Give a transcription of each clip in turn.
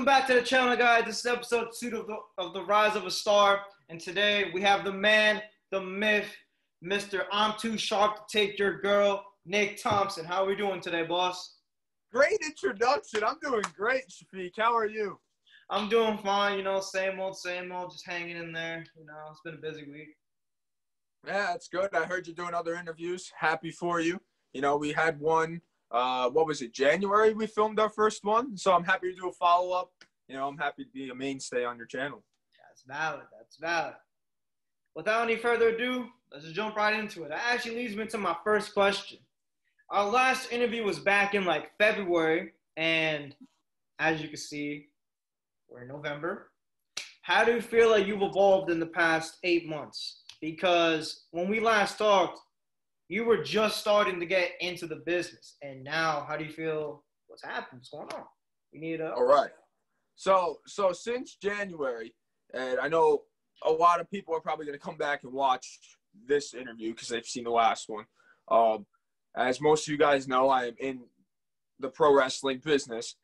Welcome back to the channel, guys. This is episode 2 of the Rise of a Star. And today we have the man, the myth, Mr. I'm Too Sharp to Take Your Girl, Nick Thompson. How are we doing today, boss? Great introduction. I'm doing great, Shafiq. How are you? I'm doing fine, same old, just hanging in there. It's been a busy week. Yeah, that's good. I heard you're doing other interviews. Happy for you. We had one, what was it, January we filmed our first one. So I'm happy to do a follow-up. I'm happy to be a mainstay on your channel. That's valid. Without any further ado, let's just jump right into it. That actually leads me to my first question. Our last interview was back in February, and as you can see, we're in November. How do you feel like you've evolved in the past 8 months? Because when we last talked, you were just starting to get into the business. And now, how do you feel? What's happened? What's going on? We need All right. So since January, and I know a lot of people are probably going to come back and watch this interview because they've seen the last one. As most of you guys know, I am in the pro wrestling business.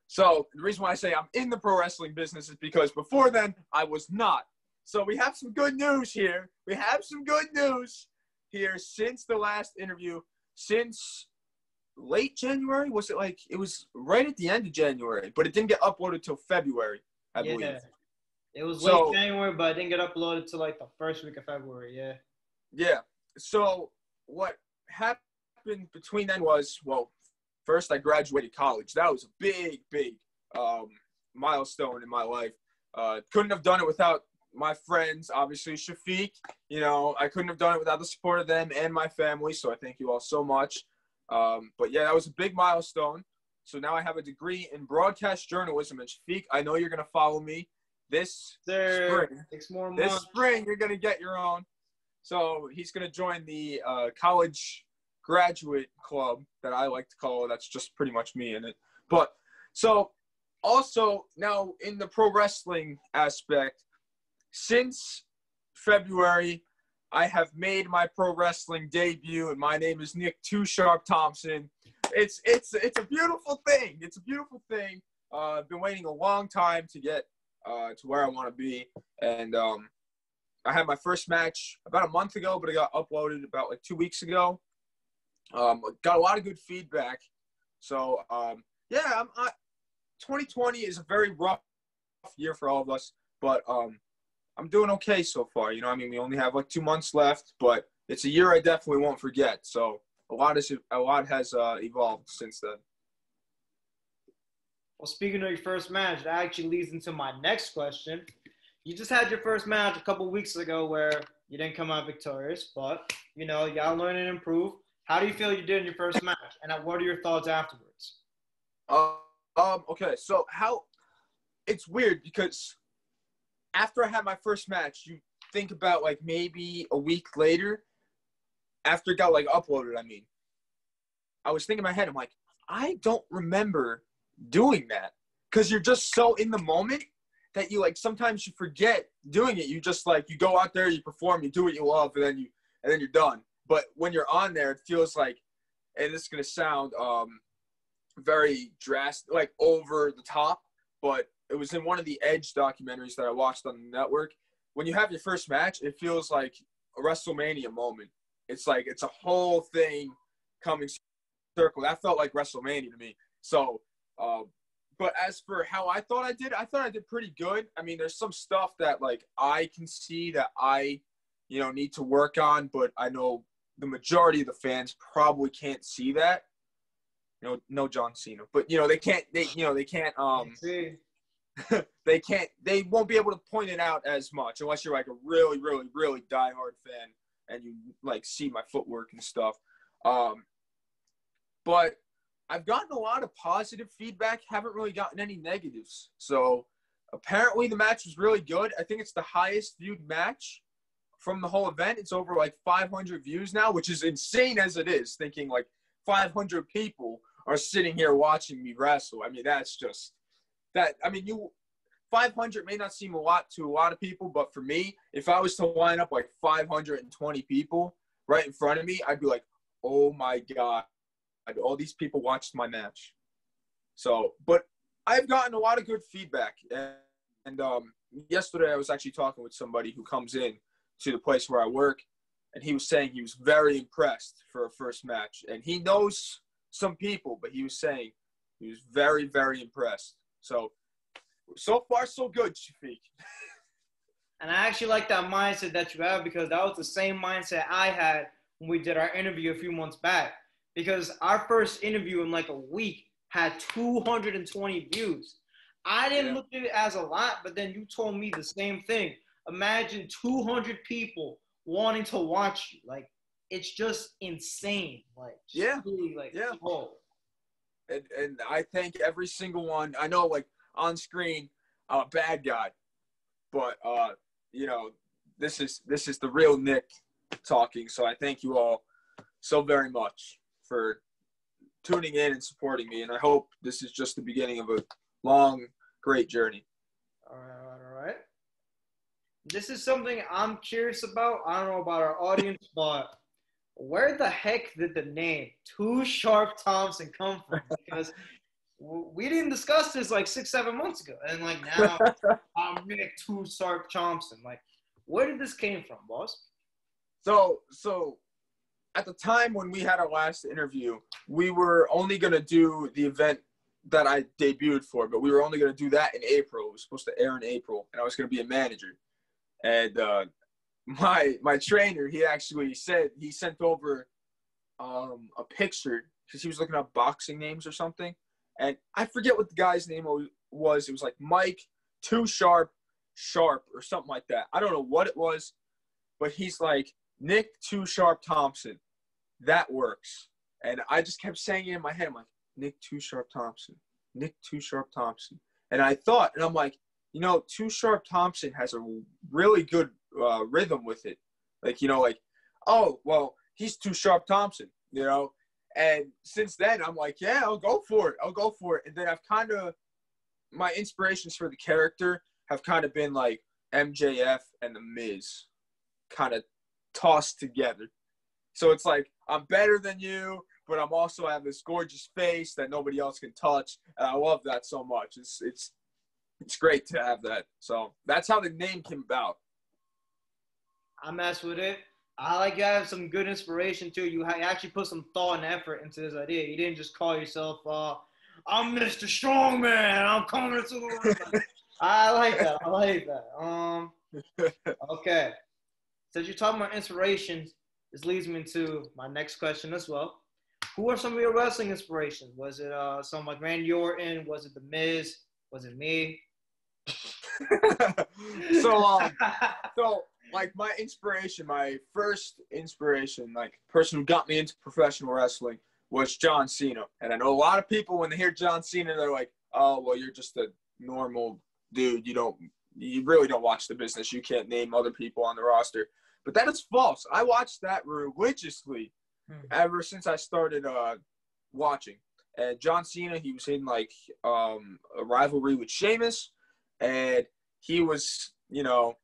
So the reason why I say I'm in the pro wrestling business is because before then, I was not. So we have some good news here. Since the last interview, since late January. Was it it was right at the end of January, but it didn't get uploaded till February, I believe. It was late January, but it didn't get uploaded till the first week of February, Yeah. So what happened between then was, first I graduated college. That was a big milestone in my life. Couldn't have done it without my friends, obviously Shafiq. I couldn't have done it without the support of them and my family, so I thank you all so much. But yeah, that was a big milestone. So now I have a degree in broadcast journalism. And Shafiq, I know you're going to follow me this spring. 6 more months. This spring, you're going to get your own. So he's going to join the college graduate club that I like to call. That's just pretty much me in it. But so also now in the pro wrestling aspect, since February, I have made my pro wrestling debut, and my name is Nick Too Sharp Thompson. It's a beautiful thing. It's a beautiful thing. I've been waiting a long time to get to where I want to be, and I had my first match about a month ago, but it got uploaded about 2 weeks ago. Got a lot of good feedback. So yeah, 2020 is a very rough year for all of us, but I'm doing okay so far. We only have 2 months left, but it's a year I definitely won't forget. So a lot has evolved since then. Well, speaking of your first match, that actually leads into my next question. You just had your first match a couple weeks ago where you didn't come out victorious, but you gotta learn and improve. How do you feel you did in your first match, and what are your thoughts afterwards? Okay, so it's weird because after I had my first match, you think about maybe a week later, after it got uploaded, I was thinking in my head, I'm like, I don't remember doing that, because you're just so in the moment that you sometimes you forget doing it. You just you go out there, you perform, you do what you love, and then you're done. But when you're on there, it feels and this is gonna sound very drastic, over the top, but it was in one of the Edge documentaries that I watched on the network. When you have your first match, it feels like a WrestleMania moment. It's it's a whole thing coming circle. That felt like WrestleMania to me. So, but as for how I thought I did pretty good. There's some stuff that I can see that I, need to work on, but I know the majority of the fans probably can't see that. No John Cena, but they can't, they won't be able to point it out as much unless you're a really diehard fan and you see my footwork and stuff. But I've gotten a lot of positive feedback, haven't really gotten any negatives. So apparently the match was really good. I think it's the highest viewed match from the whole event. It's over 500 views now, which is insane as it is, thinking 500 people are sitting here watching me wrestle. That's just that. 500 may not seem a lot to a lot of people, but for me, if I was to line up 520 people right in front of me, I'd be like, oh my God, all these people watched my match. So, but I've gotten a lot of good feedback, and yesterday I was actually talking with somebody who comes in to the place where I work, and he was saying he was very impressed for a first match, and he knows some people, but he was saying he was very, very impressed. So far, so good, Shafiq. And I actually like that mindset that you have, because that was the same mindset I had when we did our interview a few months back. Because our first interview in like a week had 220 views. I didn't look at it as a lot, but then you told me the same thing. Imagine 200 people wanting to watch you. Like, it's just insane. Like, just really, like, whoa. And I thank every single one. I know, like, on screen, I'm a bad guy, but you know, this is the real Nick talking. So I thank you all so very much for tuning in and supporting me, and I hope this is just the beginning of a long, great journey. All right. This is something I'm curious about. I don't know about our audience, but where the heck did the name Too Sharp Thompson come from? Because we didn't discuss this like 6-7 months ago, and like now I'm Nick Too Sharp Thompson. Like, where did this came from, boss? So at the time when we had our last interview, we were only going to do the event that I debuted for, but we were only going to do that in April. It was supposed to air in April, and I was going to be a manager. And my trainer, he actually said he sent over a picture because he was looking up boxing names or something. And I forget what the guy's name was. It was like Mike Too Sharp or something like that. I don't know what it was, but he's like, Nick Too Sharp Thompson. That works. And I just kept saying it in my head. I'm like, Nick Too Sharp Thompson. Nick Too Sharp Thompson. And I thought, and I'm like, you know, Too Sharp Thompson has a really good rhythm with it. Like, you know, like, oh, well, he's Too Sharp Thompson, you know? And since then, I'm like, yeah, I'll go for it. And then I've kind of, my inspirations for the character have kind of been like MJF and The Miz kind of tossed together. So it's like, I'm better than you, but I'm also have this gorgeous face that nobody else can touch. And I love that so much. It's great to have that. So that's how the name came about. I mess with it. I like you have some good inspiration too. You actually put some thought and effort into this idea. You didn't just call yourself, I'm Mr. Strongman. I'm coming to the ring. I like that. Okay. Since you're talking about inspirations, this leads me to my next question as well. Who are some of your wrestling inspirations? Was it someone like Randy Orton? Was it The Miz? Was it me? So like my first inspiration, like person who got me into professional wrestling was John Cena. And I know a lot of people, when they hear John Cena, they're like, oh, well, you're just a normal dude. You really don't watch the business. You can't name other people on the roster. But that is false. I watched that religiously ever since I started watching. And John Cena, he was in like a rivalry with Sheamus, and he was, you know,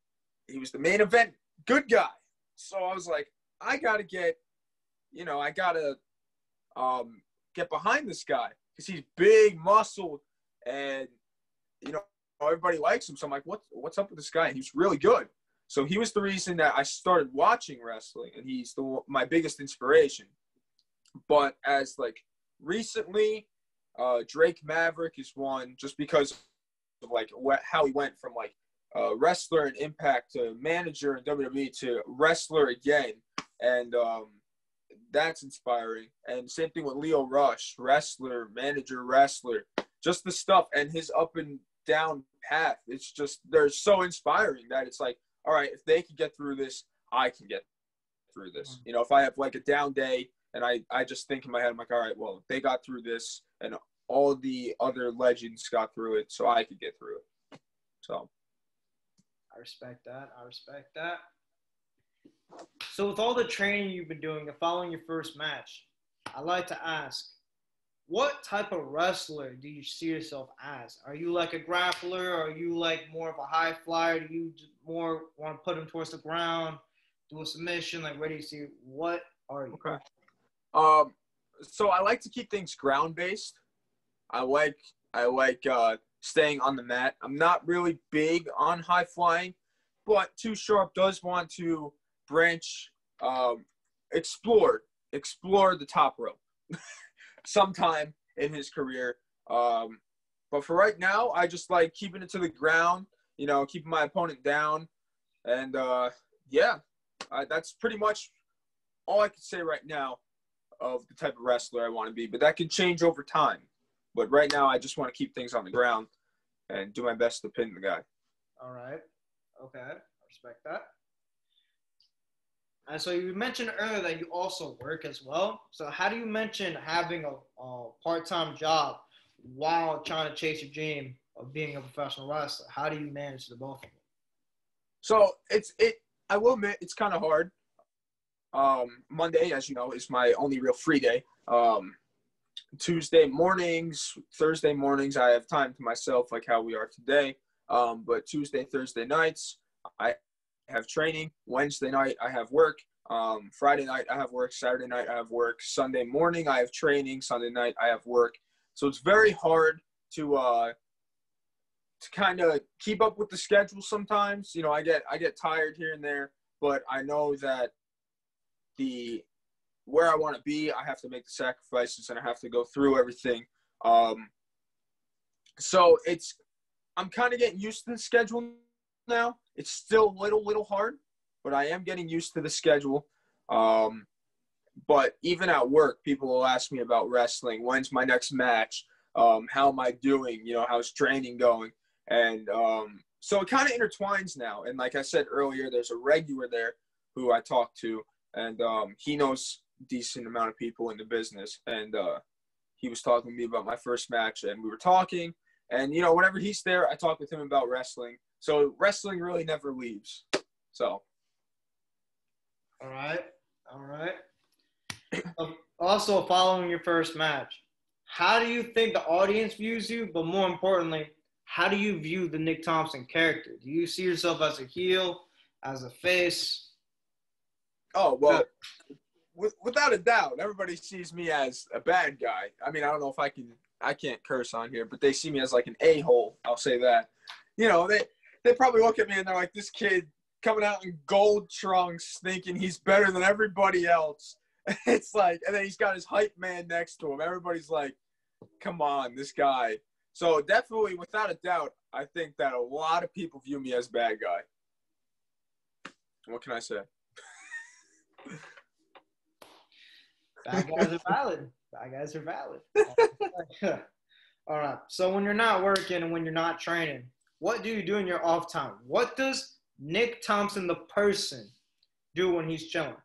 he was the main event good guy. So I was like, I gotta get behind this guy because he's big, muscle, and you know everybody likes him. So I'm like, what's up with this guy? And he's really good. So he was the reason that I started watching wrestling, and he's my biggest inspiration. But as like recently, Drake Maverick is one just because of like how he went from like wrestler in Impact to manager in WWE to wrestler again, and that's inspiring. And same thing with Lio Rush, wrestler, manager, wrestler, just the stuff and his up and down path. It's just they're so inspiring that it's like, all right, if they can get through this, I can get through this. You know, if I have like a down day and I just think in my head, I'm like, all right, well, they got through this and all the other legends got through it, so I could get through it. So I respect that. So with all the training you've been doing and following your first match, I'd like to ask, what type of wrestler do you see yourself as? Are you like a grappler? Are you like more of a high flyer? Do you more want to put him towards the ground, do a submission? Like, where do you see? What are you? Okay. So I like to keep things ground based. I I like staying on the mat. I'm not really big on high flying, but Too Sharp does want to branch, explore the top rope sometime in his career. But for right now, I just like keeping it to the ground, keeping my opponent down. And, that's pretty much all I can say right now of the type of wrestler I want to be. But that can change over time. But right now, I just want to keep things on the ground and do my best to pin the guy. All right. Okay. I respect that. And so you mentioned earlier that you also work as well. So how do you mention having a part-time job while trying to chase your dream of being a professional wrestler? How do you manage the both of them? So I will admit it's kind of hard. Monday, as you know, is my only real free day. Tuesday mornings, Thursday mornings, I have time to myself, like how we are today. But Tuesday, Thursday nights, I have training. Wednesday night, I have work. Friday night, I have work. Saturday night, I have work. Sunday morning, I have training. Sunday night, I have work. So it's very hard to kind of keep up with the schedule sometimes. I get tired here and there, but I know that where I want to be, I have to make the sacrifices and I have to go through everything. So I'm kind of getting used to the schedule now. It's still a little hard, but I am getting used to the schedule. But even at work, people will ask me about wrestling. When's my next match? How am I doing? How's training going? And so it kind of intertwines now. And like I said earlier, there's a regular there who I talk to, and he knows a decent amount of people in the business. And he was talking to me about my first match, and we were talking. And, whenever he's there, I talk with him about wrestling. So wrestling really never leaves. So. All right. Also, following your first match, how do you think the audience views you? But more importantly, how do you view the Nick Thompson character? Do you see yourself as a heel, as a face? Oh, well, without a doubt, everybody sees me as a bad guy. I mean, I don't know if I can't curse on here, but they see me as like an a-hole. I'll say that. They probably look at me and they're like, this kid coming out in gold trunks thinking he's better than everybody else. It's like, and then he's got his hype man next to him. Everybody's like, come on, this guy. So definitely, without a doubt, I think that a lot of people view me as a bad guy. What can I say? Bad guys are valid. Bad guys are valid. All right. So when you're not working and when you're not training, what do you do in your off time? What does Nick Thompson, the person, do when he's chilling?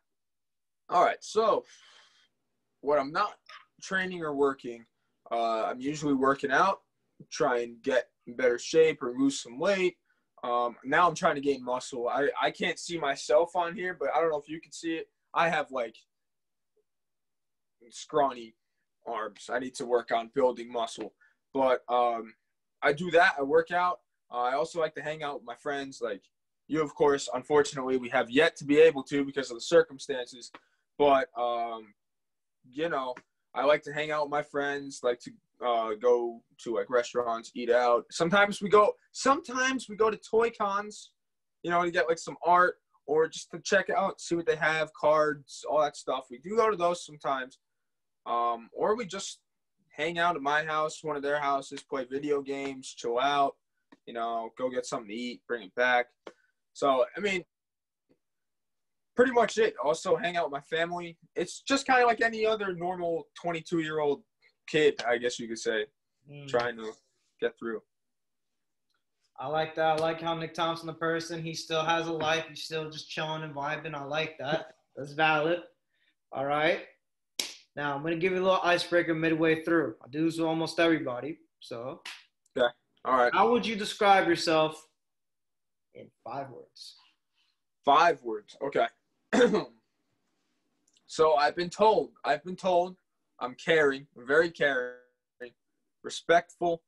All right. So when I'm not training or working, I'm usually working out, try and get in better shape or lose some weight. Now I'm trying to gain muscle. I can't see myself on here, but I don't know if you can see it. I have like scrawny arms. I need to work on building muscle. But I do that. I work out. I also like to hang out with my friends. Like you, of course, unfortunately, we have yet to be able to because of the circumstances. But, I like to hang out with my friends, like to go to like restaurants, eat out. Sometimes we go to toy cons, to get like some art or just to check out, see what they have, cards, all that stuff. We do go to those sometimes. Or we just hang out at my house, one of their houses, play video games, chill out, go get something to eat, bring it back. So, I mean, pretty much it. Also hang out with my family. It's just kind of like any other normal 22-year-old kid, I guess you could say, trying to get through. I like that. I like how Nick Thompson, the person, he still has a life. He's still just chilling and vibing. I like that. That's valid. All right. Now, I'm going to give you a little icebreaker midway through. I do this with almost everybody. So, okay. All right. How would you describe yourself in 5 words? 5 words. Okay. So I've been told I'm caring, very caring, respectful,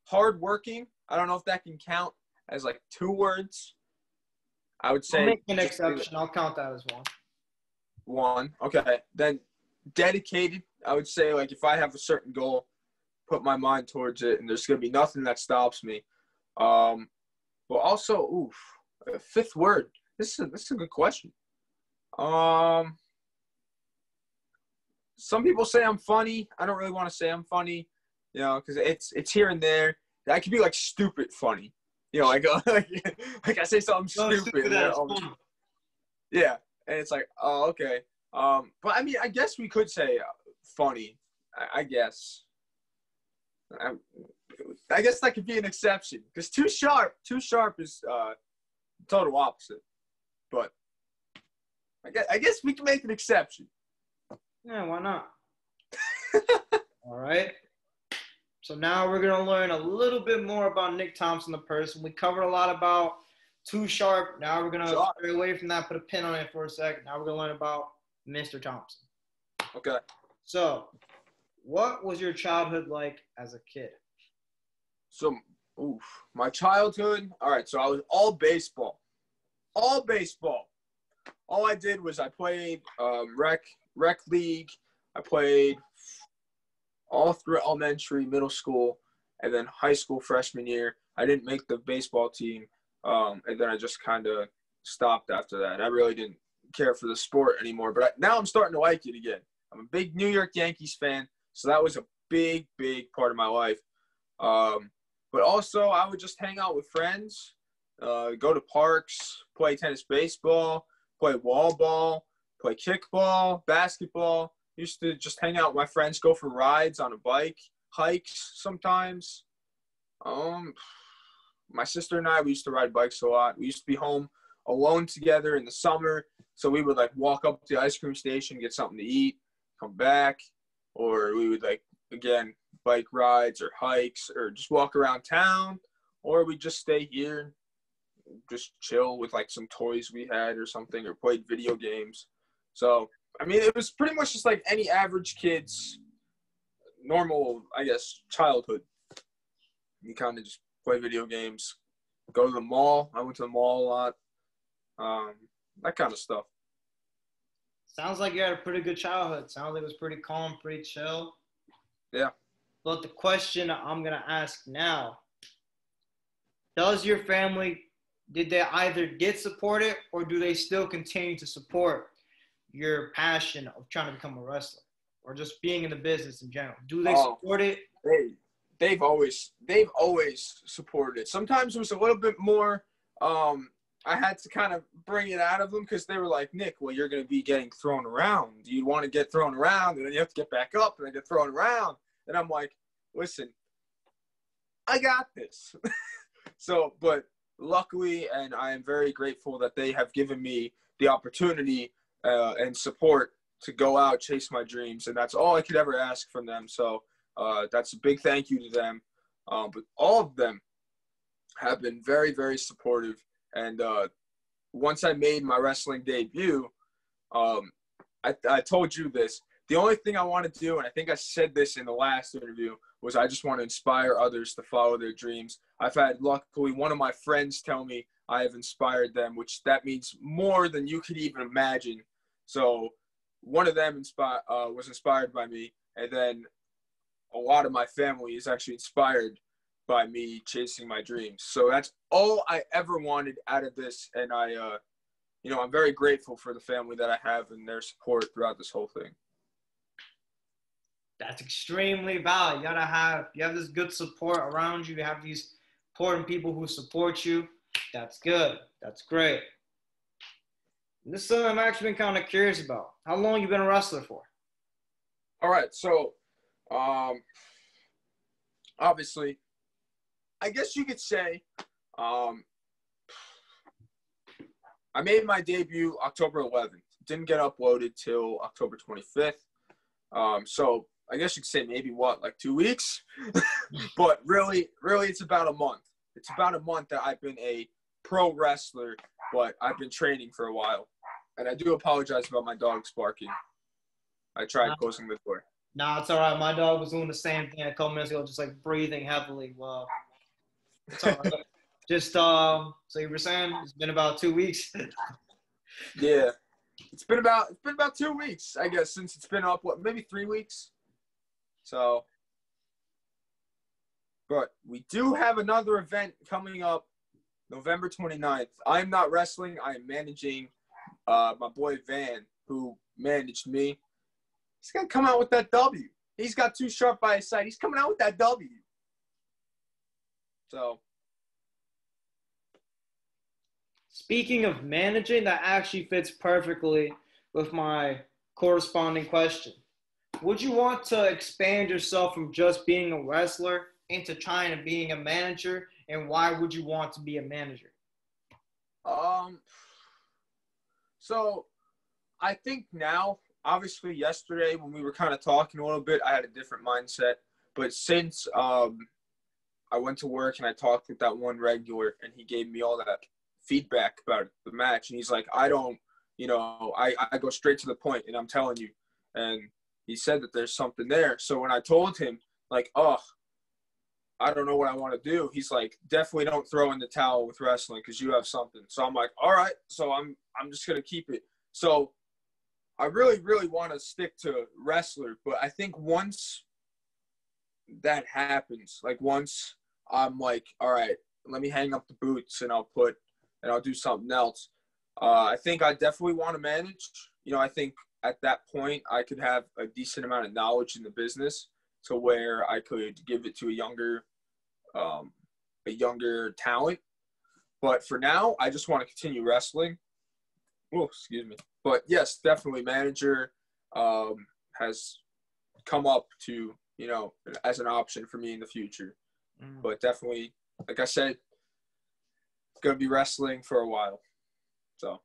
hardworking. I don't know if that can count as like 2 words. I would say. I'll make an exception. I'll count that as 1. 1. Okay. Then dedicated. I would say like if I have a certain goal, put my mind towards it, and there's going to be nothing that stops me. But also, fifth word. This is a good question. Some people say I'm funny. I don't really want to say I'm funny, because it's here and there. I could be like stupid funny, like I say something stupid. Yeah, and it's like, oh, okay. But I mean, I guess we could say funny. I guess. I guess that could be an exception because too sharp is total opposite. But I guess we can make an exception. Yeah, why not? All right. So now we're going to learn a little bit more about Nick Thompson, the person. We covered a lot about too sharp. Now we're going to stray away from that, put a pin on it for a second. Now we're going to learn about Mr. Thompson. Okay. So, what was your childhood like as a kid? So, my childhood. All right. So I was all baseball. All baseball. All I did was I played rec league. I played all through elementary, middle school, and then high school freshman year. I didn't make the baseball team, and then I just kind of stopped after that. I really didn't care for the sport anymore, but now I'm starting to like it again. I'm a big New York Yankees fan, so that was a big, big part of my life. But also, I would just hang out with friends, go to parks, play tennis, baseball, play wall ball, play kickball, basketball. Used to just hang out with my friends, go for rides on a bike, hikes sometimes. My sister and I, we used to ride bikes a lot. We used to be home alone together in the summer. So we would like walk up to the ice cream station, get something to eat, come back. Or we would like, again, bike rides or hikes or just walk around town. Or we'd just stay here, just chill with like some toys we had or something, or played video games. So, I mean, it was pretty much just like any average kid's normal, I guess, childhood. You kind of just play video games, go to the mall. I went to the mall a lot. That kind of stuff. Sounds like you had a pretty good childhood. Sounds like it was pretty calm, pretty chill. Yeah. But the question I'm going to ask now, does your family, did they either get supported or do they still continue to support your passion of trying to become a wrestler or just being in the business in general? Do they support it? They've always supported it. Sometimes it was a little bit more, I had to kind of bring it out of them because they were like, Nick, well, you're going to be getting thrown around. You want to get thrown around, and then you have to get back up and then get thrown around. And I'm like, listen, I got this. So, but luckily, and I am very grateful that they have given me the opportunity and support to go out, chase my dreams. And that's all I could ever ask from them. So that's a big thank you to them. But all of them have been very, very supportive. And once I made my wrestling debut, I told you this. The only thing I want to do, and I think I said this in the last interview, was I just want to inspire others to follow their dreams. I've had, luckily, one of my friends tell me I have inspired them, which that means more than you could even imagine. So one of them was inspired by me, and then a lot of my family is actually inspired by me chasing my dreams. So that's all I ever wanted out of this, and I'm very grateful for the family that I have and their support throughout this whole thing. That's extremely valid. You have this good support around you. You have these important people who support you. That's good. That's great. And this is something I'm actually been kind of curious about. How long you been a wrestler for? All right. So, obviously, I guess you could say I made my debut October 11th. Didn't get uploaded till October 25th. So I guess you could say maybe like 2 weeks, but really it's about a month. It's about a month that I've been a pro wrestler, but I've been training for a while. And I do apologize about my dog's barking. I tried closing the door. Nah, it's all right. My dog was doing the same thing a couple minutes ago, just like breathing heavily. Well, it's all right. Just, so you were saying it's been about 2 weeks? Yeah. It's been about 2 weeks, I guess, since it's been up, maybe 3 weeks? So, But we do have another event coming up November 29th. I'm not wrestling. I am managing my boy Van, who managed me. He's going to come out with that W. He's got Too Sharp by his side. He's coming out with that W. So. Speaking of managing, that actually fits perfectly with my corresponding question. Would you want to expand yourself from just being a wrestler into trying to being a manager, and why would you want to be a manager? So I think now, obviously yesterday when we were kind of talking a little bit, I had a different mindset. But since I went to work and I talked with that one regular and he gave me all that feedback about the match, and he's like, I don't, I go straight to the point and I'm telling you. And he said that there's something there. So when I told him, like, I don't know what I want to do, he's like, definitely don't throw in the towel with wrestling because you have something. So I'm like, all right. So I'm just going to keep it. So I really, really want to stick to wrestler. But I think once that happens, like once I'm like, all right, let me hang up the boots and I'll do something else. I think I definitely want to manage. I think at that point I could have a decent amount of knowledge in the business to where I could give it to a younger talent. But for now, I just want to continue wrestling. Oh, excuse me. But yes, definitely manager has come up to, as an option for me in the future. But definitely, like I said, going to be wrestling for a while. So,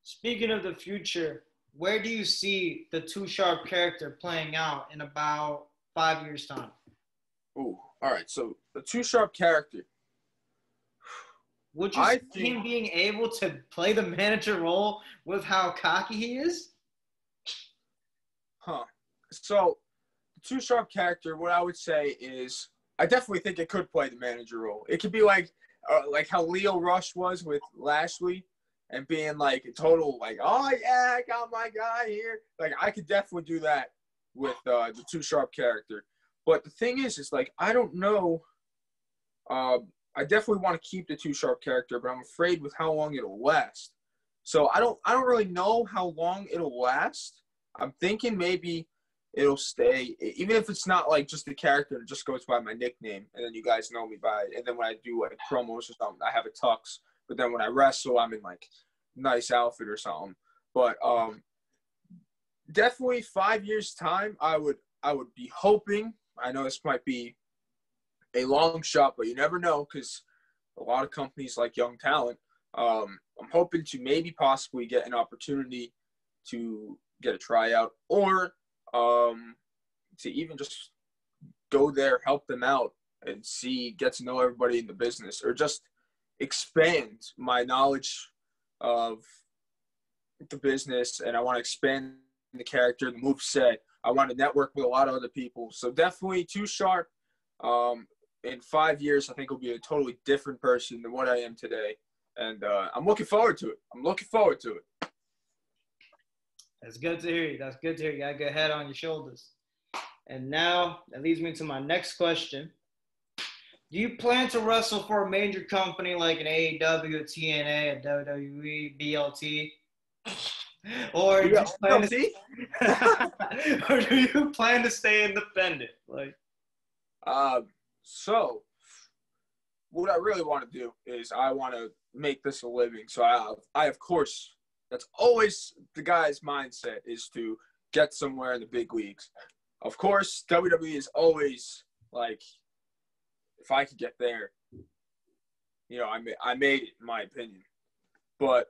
speaking of the future, where do you see the Too Sharp character playing out in about 5 years' time? Ooh, all right. So the Too Sharp character. Would you see him being able to play the manager role with how cocky he is? So the Too Sharp character, what I would say is I definitely think it could play the manager role. It could be like how Leo Rush was with Lashley and being like a total like, oh yeah, I got my guy here. Like I could definitely do that with the Too Sharp character. But the thing is like I don't know. I definitely want to keep the Too Sharp character, but I'm afraid with how long it'll last. So I don't really know how long it'll last. I'm thinking maybe it'll stay, even if it's not like just a character that just goes by my nickname, and then you guys know me by it. And then when I do like promos or something, I have a tux. But then when I wrestle, I'm in like nice outfit or something. But definitely 5 years time, I would be hoping. I know this might be a long shot, but you never know because a lot of companies like young talent. I'm hoping to maybe possibly get an opportunity to get a tryout or to even just go there, help them out, and get to know everybody in the business, or just expand my knowledge of the business. And I want to expand the character, the moveset. I want to network with a lot of other people. So definitely Too Sharp. In 5 years, I think will be a totally different person than what I am today. And I'm looking forward to it. That's good to hear you. You got a good head on your shoulders. And now that leads me to my next question. Do you plan to wrestle for a major company like an AEW, a TNA, a WWE, BLT? Or do you plan to stay independent? So what I really want to do is I want to make this a living. So I of course, that's always the guy's mindset, is to get somewhere in the big leagues. Of course, WWE is always like, if I could get there, I made it, in my opinion. But,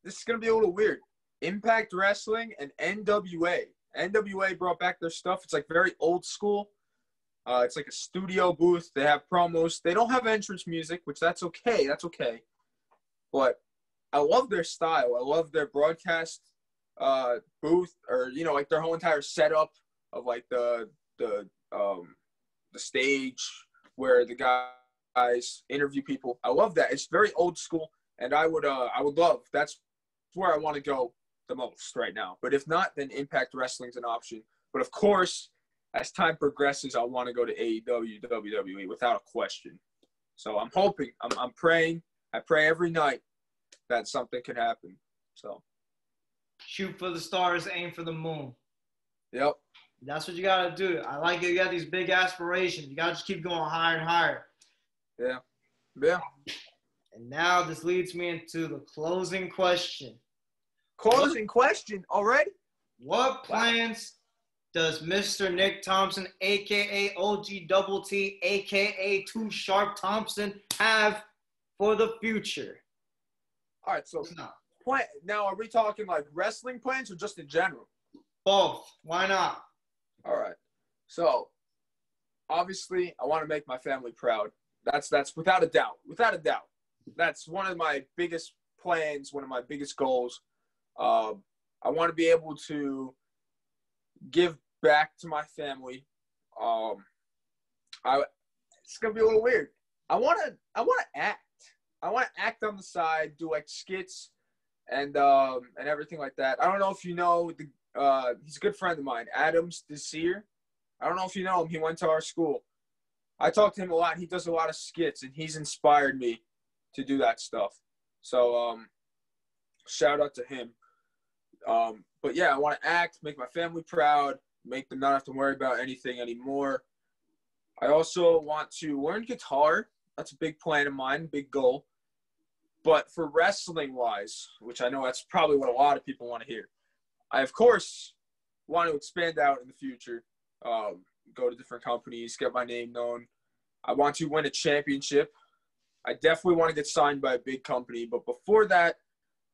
this is going to be a little weird. Impact Wrestling and NWA. NWA brought back their stuff. It's like very old school. It's like a studio booth. They have promos. They don't have entrance music, which that's okay. But I love their style. I love their broadcast booth, or like their whole entire setup of like the stage where the guys interview people. I love that. It's very old school, and I would love. That's where I want to go the most right now. But if not, then Impact Wrestling's an option. But of course, as time progresses, I want to go to AEW, WWE without a question. So I'm hoping, I'm praying. I pray every night that something could happen. So shoot for the stars, aim for the moon. Yep. That's what you gotta do. I like it. You got these big aspirations. You gotta just keep going higher and higher. Yeah. Yeah. And now this leads me into the closing question. Closing question already? What plans does Mr. Nick Thompson, a.k.a. OG Double T, a.k.a. Too Sharp Thompson, have for the future? All right, so now are we talking like wrestling plans or just in general? Both. Why not? All right. So, obviously, I want to make my family proud. That's without a doubt. Without a doubt. That's one of my biggest plans, one of my biggest goals. I want to be able to give back to my family. It's gonna be a little weird. I want to act. I want to act on the side, do like skits and everything like that. I don't know if you know he's a good friend of mine, Adams Desir. I don't know if you know him. He went to our school. I talk to him a lot. He does a lot of skits, and he's inspired me to do that stuff. So shout out to him. But yeah, I want to act, make my family proud, make them not have to worry about anything anymore. I also want to learn guitar. That's a big plan of mine, big goal. But for wrestling-wise, which I know that's probably what a lot of people want to hear, I, of course, want to expand out in the future, go to different companies, get my name known. I want to win a championship. I definitely want to get signed by a big company. But before that,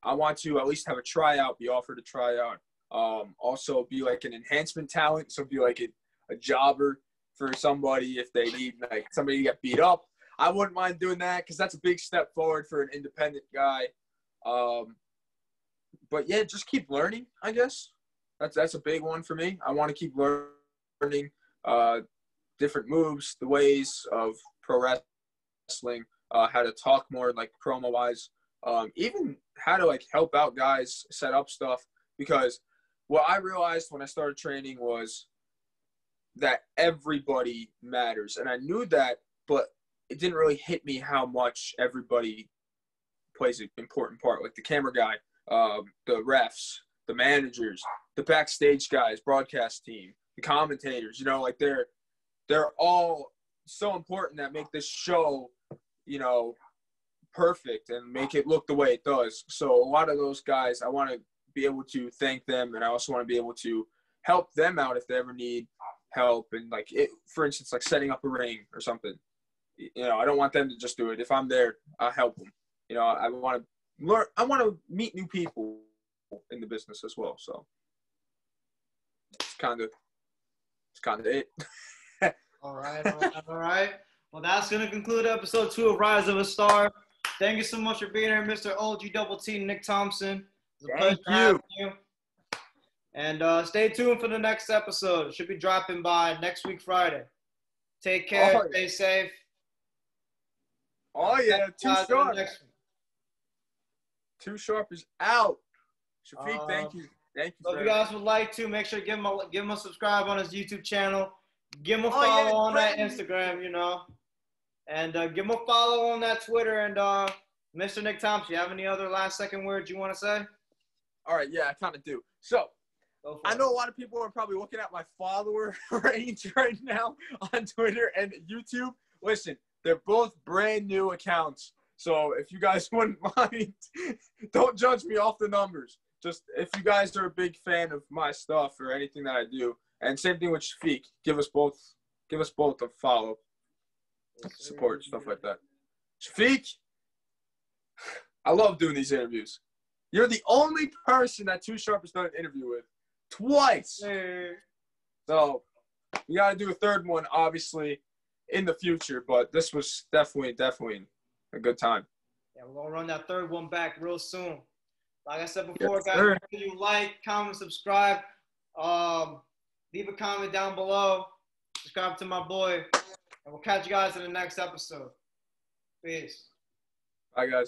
I want to at least have a tryout, be offered a tryout. Also be like an enhancement talent, so be like a jobber for somebody if they need like somebody to get beat up. I wouldn't mind doing that because that's a big step forward for an independent guy. But yeah, just keep learning, I guess. That's a big one for me. I want to keep learning different moves, the ways of pro wrestling, how to talk more like promo-wise, even how to like help out guys set up stuff. Because what I realized when I started training was that everybody matters. And I knew that, but it didn't really hit me how much everybody plays an important part. Like the camera guy, the refs, the managers, the backstage guys, broadcast team, the commentators, like they're all so important that make this show, perfect and make it look the way it does. So a lot of those guys, I want to be able to thank them, and I also want to be able to help them out if they ever need help. And like for instance, like setting up a ring or something. I don't want them to just do it. If I'm there, I'll help them. I want to learn. I want to meet new people in the business as well. So it's kind of it. All right. Well, that's going to conclude episode 2 of Rise of a Star. Thank you so much for being here, Mr. OG Double T, Nick Thompson. It's a pleasure having you. And stay tuned for the next episode. It should be dropping by next week, Friday. Take care. Stay safe. Oh, yeah. Too Sharp. Too Sharp is out. Shafiq, thank you. Thank you. So if you guys would like to, make sure to give him a subscribe on his YouTube channel. Give him a follow on that Instagram, And give him a follow on that Twitter. And Mr. Nick Thompson, you have any other last second words you want to say? All right, yeah, I kind of do. So I know a lot of people are probably looking at my follower range right now on Twitter and YouTube. Listen, they're both brand new accounts. So if you guys wouldn't mind, don't judge me off the numbers. Just if you guys are a big fan of my stuff or anything that I do, and same thing with Shafiq, give us both a follow, support, stuff like that. Shafiq, I love doing these interviews. You're the only person that Too Sharp has done an interview with twice. Hey. So we got to do a third one, obviously, in the future. But this was definitely a good time. Yeah, we're going to run that third one back real soon. Like I said before, guys, make sure you like, comment, subscribe. Leave a comment down below. Subscribe to my boy. And we'll catch you guys in the next episode. Peace. Bye, guys.